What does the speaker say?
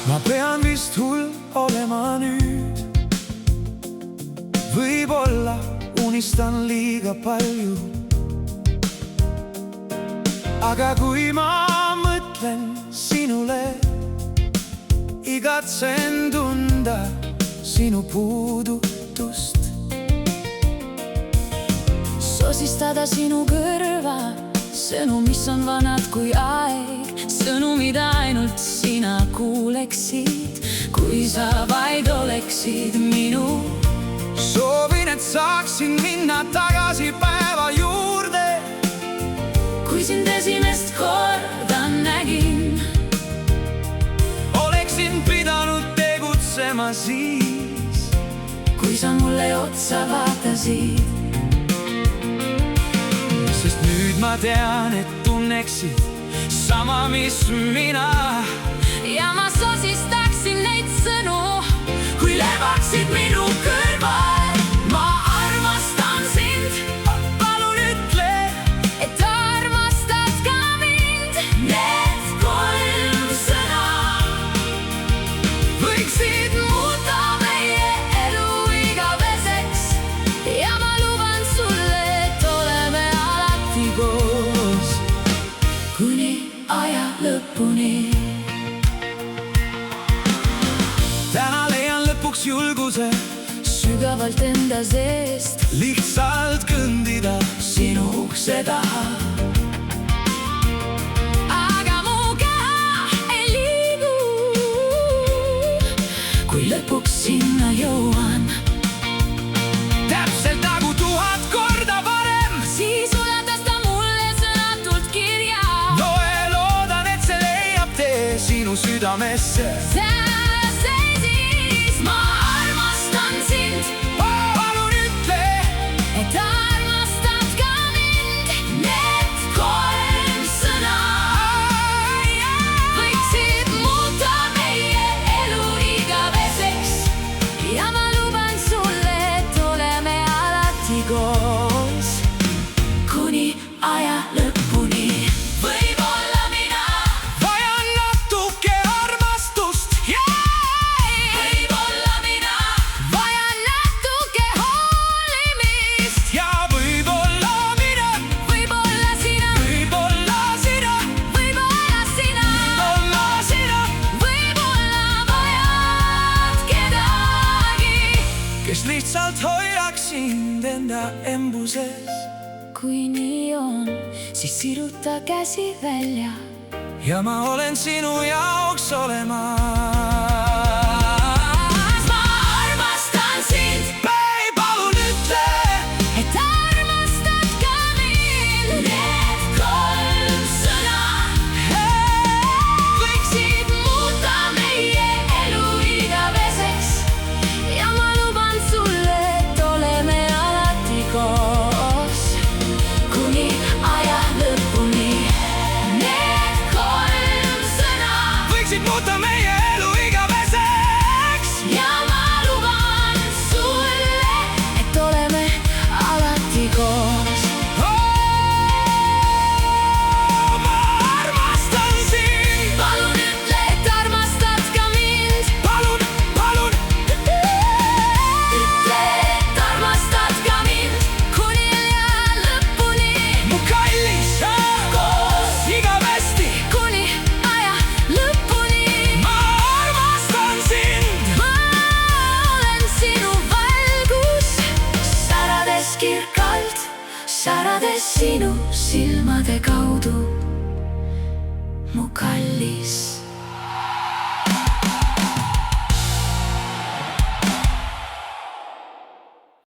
ma pean vist hull olema nüüd. Võib-olla unistan liiga palju. Aga kui ma mõtlen sinule, igatsen tunda sinu puudutust. Sosistada sinu kõrva sõnu, mis on vanad kui aeg. Sõnu, mida ainult sina kuuleksid, kui sa vaid oleksid minu. Soovin, et saaksin minna tagasi päeva juurde, kui sind esimest korda nägin. oleksin pidanud tegutsema siis, kui sa mulle otsa vaatasid. sest nüüd ma tean, et tunneksid sama, mis mina. Ja ma sosistaksin neid sõnu, kui lebaksid minu kõrval. Ma armastan sind, Palun ütle, et armastad ka mind. Need 3 sõna võiksid muuta meie elu igaveseks. Ja ma luban sulle, et oleme alati koos kuni aja lõpuni. täna leian lõpuks julguse Sügavalt enda seest lihtsalt kõndida sinu ukse taha. Aga mu keha ei liigu, kui lõpuks sinna jõuan. täpselt nagu 1000 korda varem. Siis ulatas ta mulle sõnatult kirja. Loodan, et see leiab tee sinu südamesse. Seal seisis ma armastan sind, Palun ütle, et armastad ka mind. Need 3 sõna võiksid muuta meie elu igaveseks. Ja ma luban sulle, et oleme alati koos kuni aja lõpuni. Võib-olla mina vajan natuke armastust. Võib-olla mina vajan natuke hoolimist. Ja võib-olla mina, Võib-olla sina, võib-olla sina, võib-olla sina, võib-olla sina, võib-olla vajad kedagi, kes lihtsalt hoiaks sind enda embuses. kui nii on, siis siruta käsi välja. Ja ma olen sinu jaoks olemas. Ma armastan sind, Ei, palun ütle, et armastad ka mind. Need 3 sõna võiksid muuta meie elu igaveseks. Ja ma luban sulle, et oleme alati koos kuni aja lõpuni. Need 3 sõna võiksid muuta meie elu igaveseks. ja ma luban sulle, et oleme alati koos. Ma armastan sind. Palun ütle, et armastad ka mind. Palun, palun, Ütle, et armastad ka mind kuni aja lõpuni. mu kallis, Koos igavesti. kuni aja lõpuni. Ma armastan sind. Ma olen sinu valgus, särades kirkalt, särades sinu silmade kaudu. Mu kallis.